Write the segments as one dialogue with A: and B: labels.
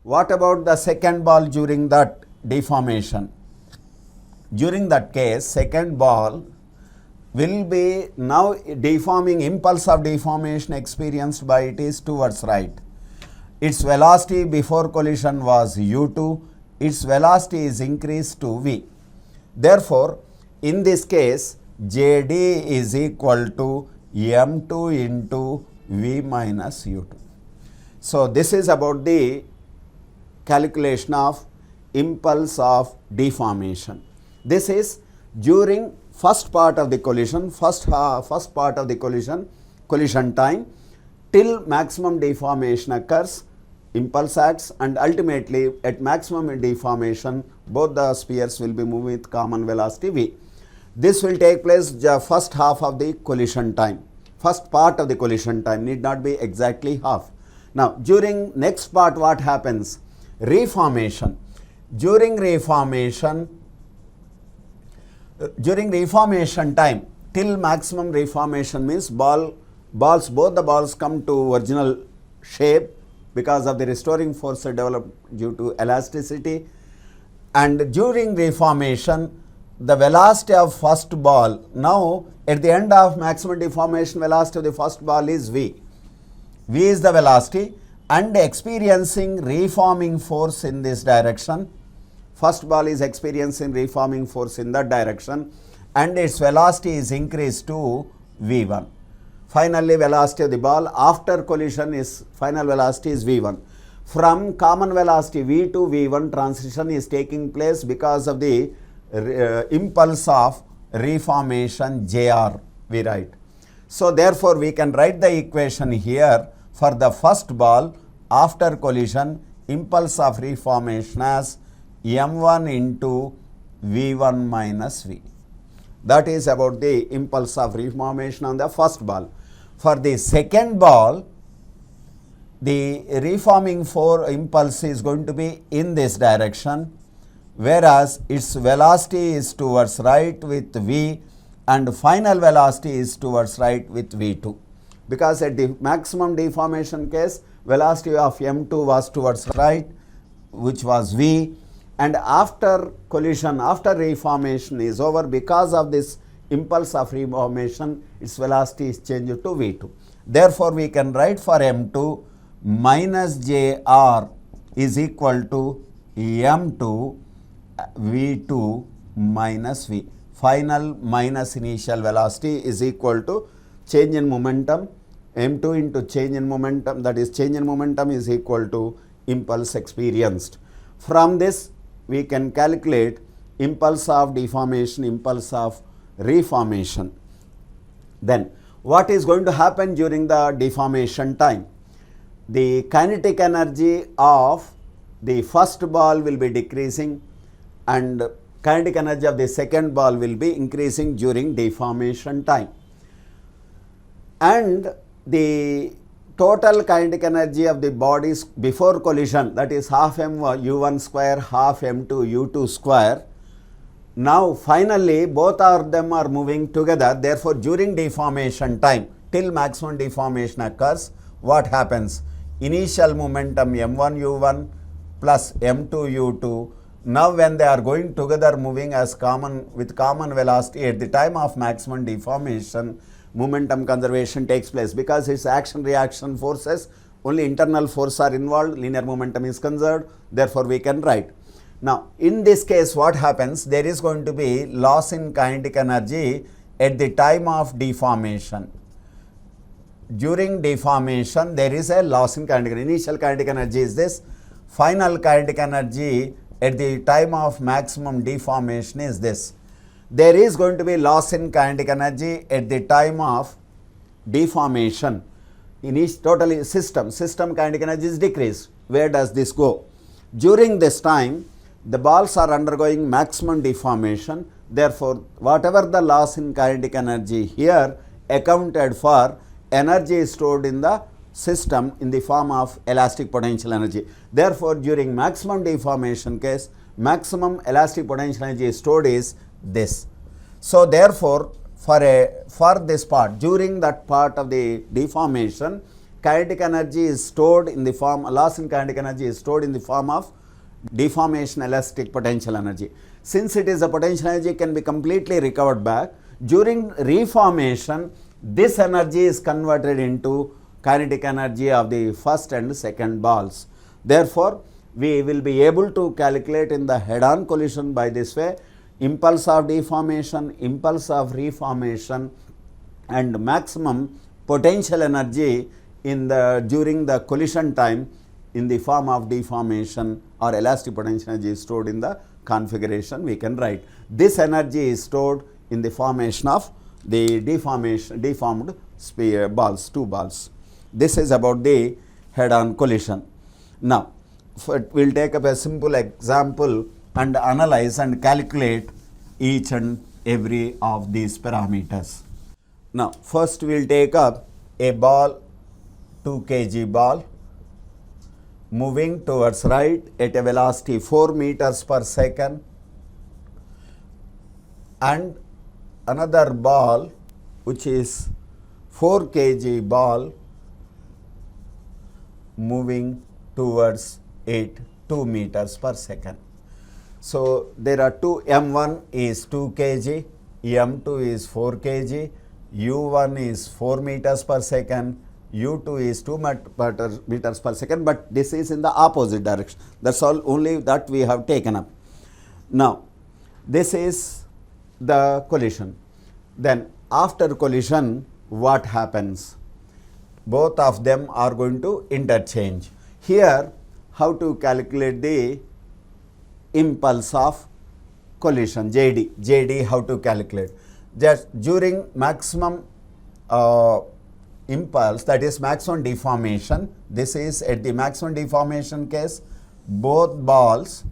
A: What about the second ball during that deformation? During that case, second ball will be now deforming, impulse of deformation experienced by it is towards right. Its velocity before collision was u2, its velocity is increased to v. Therefore, in this case, JD is equal to m2 into v minus u2. So, this is about the calculation of impulse of deformation. This is during first part of the collision, first part of the collision time till maximum deformation occurs, impulse acts, and ultimately at maximum deformation both the spheres will be moving with common velocity v. This will take place the first half of the collision time, first part of the collision time, need not be exactly half. Now, during next part what happens? Reformation. During reformation time till maximum reformation means both the balls come to original shape because of the restoring force developed due to elasticity, and during reformation the velocity of first ball, now at the end of maximum deformation velocity of the first ball is v. V is the velocity and experiencing reforming force in this direction. First ball is experiencing reforming force in that direction and its velocity is increased to v1. Finally, velocity of the ball after collision is final velocity is v1. From common velocity v to v1 transition is taking place because of the impulse of reformation Jr, we write. So, therefore, we can write the equation here for the first ball after collision impulse of reformation as m1 into v1 minus v. That is about the impulse of reformation on the first ball. For the second ball, the reforming impulse is going to be in this direction, whereas its velocity is towards right with v and final velocity is towards right with v2. Because at the maximum deformation case, velocity of m2 was towards right, which was v, and after collision, after reformation is over, because of this impulse of reformation, its velocity is changed to v2. Therefore, we can write for m2 minus jr is equal to m2 v2 minus v. Final minus initial velocity is equal to change in momentum, m2 into change in momentum, that is change in momentum is equal to impulse experienced. From this we can calculate impulse of deformation, impulse of reformation. Then what is going to happen during the deformation time? The kinetic energy of the first ball will be decreasing and kinetic energy of the second ball will be increasing during deformation time. And the total kinetic energy of the bodies before collision, that is half m u1 square, half m2 u2 square. Now finally both of them are moving together. Therefore, during deformation time till maximum deformation occurs, what happens? Initial momentum m1 u1 plus m2 u2. Now when they are going together moving as with common velocity at the time of maximum deformation, momentum conservation takes place because its action reaction forces, only internal force are involved, linear momentum is conserved, therefore we can write. Now in this case what happens? There is going to be loss in kinetic energy at the time of deformation. During deformation there is a loss in kinetic energy. Initial kinetic energy is this, final kinetic energy at the time of maximum deformation is this. There is going to be loss in kinetic energy at the time of deformation. In each totally system kinetic energy is decreased. Where does this go? During this time the balls are undergoing maximum deformation. Therefore, whatever the loss in kinetic energy here accounted for, energy is stored in the system in the form of elastic potential energy. Therefore, during maximum deformation case, maximum elastic potential energy stored is this. So therefore, for this part, during that part of the deformation, kinetic energy is stored in the form, loss in kinetic energy is stored in the form of deformation elastic potential energy. Since it is a potential energy can be completely recovered back, during reformation this energy is converted into kinetic energy of the first and second balls. Therefore, we will be able to calculate in the head-on collision by this way: impulse of deformation, impulse of reformation, and maximum potential energy in the during the collision time in the form of deformation or elastic potential energy is stored in the configuration we can write. This energy is stored in the formation of the deformed sphere balls, two balls. This is about the head-on collision. Now, we will take up a simple example and analyze and calculate each and every of these parameters. Now, first we will take up a ball, 2 kg ball, moving towards right at a velocity 4 meters per second, and another ball which is 4 kg ball moving towards 2 meters per second. So, there are two, M1 is 2 kg, M2 is 4 kg, U1 is 4 meters per second, U2 is 2 meters per second, but this is in the opposite direction. That is all, only that we have taken up. Now, this is the collision. Then after collision, what happens? Both of them are going to interchange. Here, how to calculate the impulse of collision, JD how to calculate? Just during maximum impulse, that is maximum deformation, this is at the maximum deformation case, both balls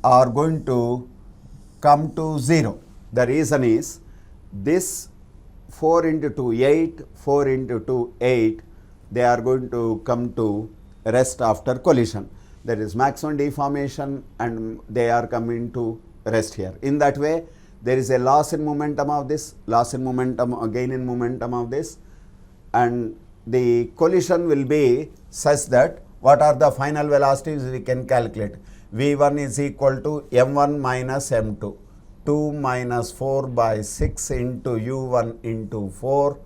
A: are going to come to 0. The reason is this 4 into 2, 8, 4 into 2, 8, they are going to come to rest after collision. There is maximum deformation and they are coming to rest here. In that way, there is a loss in momentum of this, loss in momentum, gain in momentum of this, and the collision will be such that what are the final velocities we can calculate. V1 is equal to M1 minus M2, 2 minus 4 by 6 into U1 into 4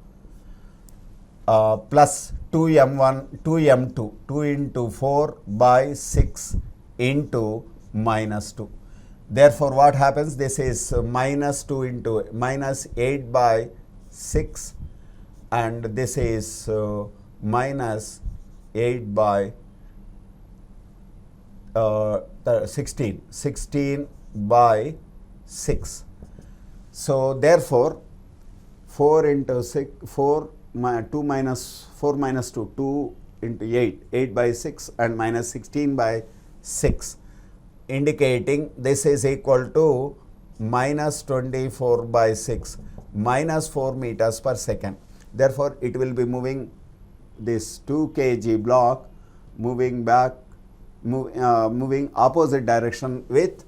A: plus 2M1, 2M2, 2 into 4 by 6 into minus 2. Therefore, what happens? This is minus 2 into minus 8 by 6, and this is minus 8 by 16 by 6. So, therefore, 4 into 6, 2 minus 4 minus 2, 2 into 8, 8 by 6 and minus 16 by 6, indicating this is equal to minus 24 by 6, minus 4 meters per second. Therefore, it will be moving this 2 kg block moving back, moving opposite direction with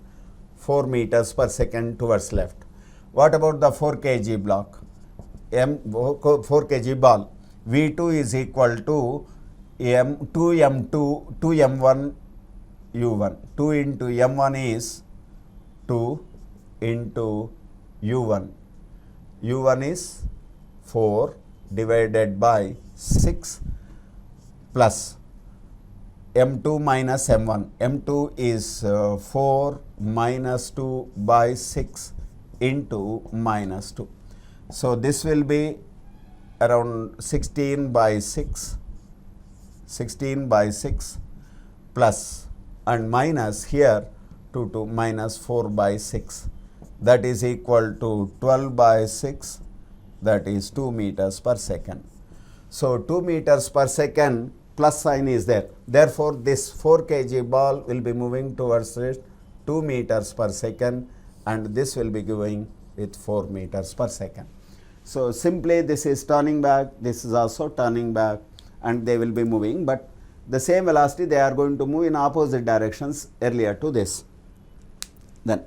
A: 4 meters per second towards left. What about the 4 kg block? 4 kg ball, V2 is equal to 2M1 U1. 2 into M1 is 2 into U1. U1 is 4 divided by 6 plus M2 minus M1. M2 is 4 minus 2 by 6 into minus 2. So, this will be around 16 by 6, 16 by 6 plus and minus here 2 to minus 4 by 6, that is equal to 12 by 6, that is 2 meters per second. So, 2 meters per second plus sign is there. Therefore, this 4 kg ball will be moving towards it 2 meters per second, and this will be going with 4 meters per second. So, simply this is turning back, this is also turning back, and they will be moving, but the same velocity they are going to move in opposite directions earlier to this. Then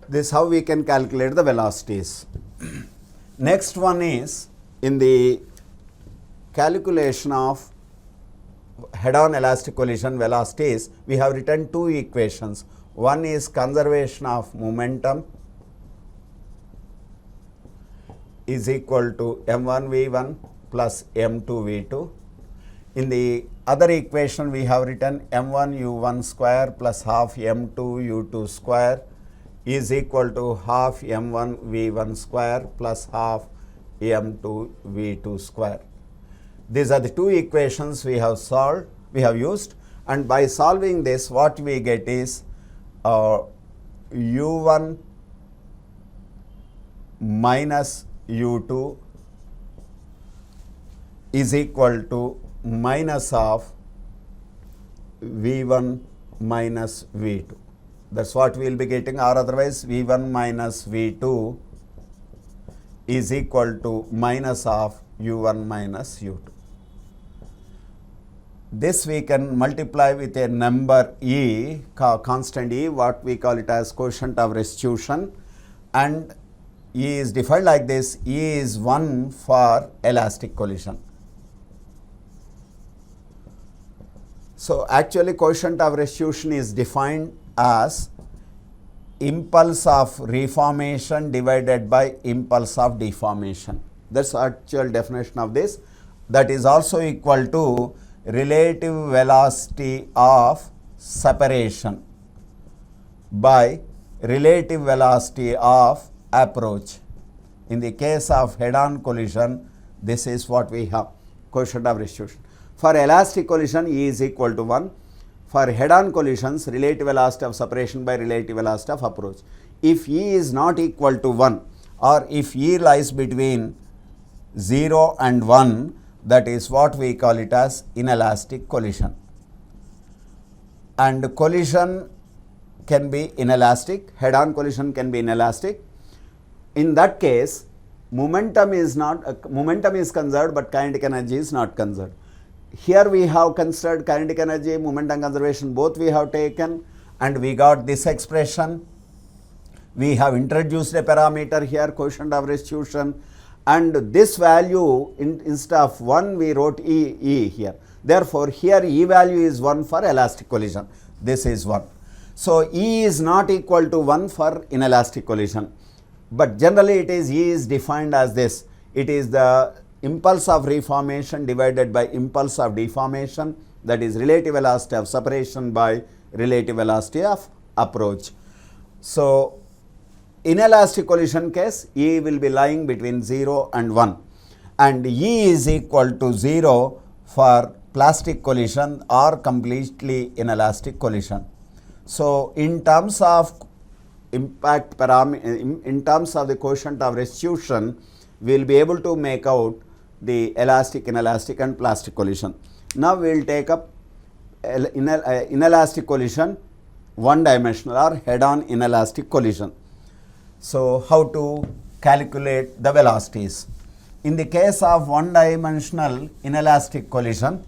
A: this how we can calculate the velocities. Next one is in the calculation of head-on elastic collision velocities, we have written two equations. One is conservation of momentum is equal to m1 v1 plus m2 v2. In the other equation, we have written m1 u1 square plus half m2 u2 square is equal to half m1 v1 square plus half m2 v2 square. These are the two equations we have solved, we have used, and by solving this, what we get is u1 minus u2 is equal to minus of v1 minus v2. That's what we will be getting, or otherwise v1 minus v2 is equal to minus of u1 minus u2. This we can multiply with a number E, constant E, what we call it as coefficient of restitution, and E is defined like this: E is 1 for elastic collision. So actually coefficient of restitution is defined as impulse of reformation divided by impulse of deformation. That's actual definition of this. That is also equal to relative velocity of separation by relative velocity of approach. In the case of head-on collision, this is what we have, coefficient of restitution. For elastic collision, E is equal to 1. For head-on collisions, relative velocity of separation by relative velocity of approach. If E is not equal to 1, or if E lies between 0 and 1, that is what we call it as inelastic collision. And collision can be inelastic, head-on collision can be inelastic. In that case, momentum is conserved, but kinetic energy is not conserved. Here we have considered kinetic energy, momentum conservation, both we have taken, and we got this expression. We have introduced a parameter here, coefficient of restitution, and this value instead of 1 we wrote E here. Therefore, here E value is 1 for elastic collision. This is 1. So, E is not equal to 1 for inelastic collision, but generally it is E is defined as this. It is the impulse of reformation divided by impulse of deformation, that is relative velocity of separation by relative velocity of approach. So, inelastic collision case, E will be lying between 0 and 1, and E is equal to 0 for plastic collision or completely inelastic collision. So, in terms of impact parameter, in terms of the coefficient of restitution, we will be able to make out the elastic, inelastic and plastic collision. Now, we will take up inelastic collision, one dimensional or head-on inelastic collision. So, how to calculate the velocities? In the case of one dimensional inelastic collision,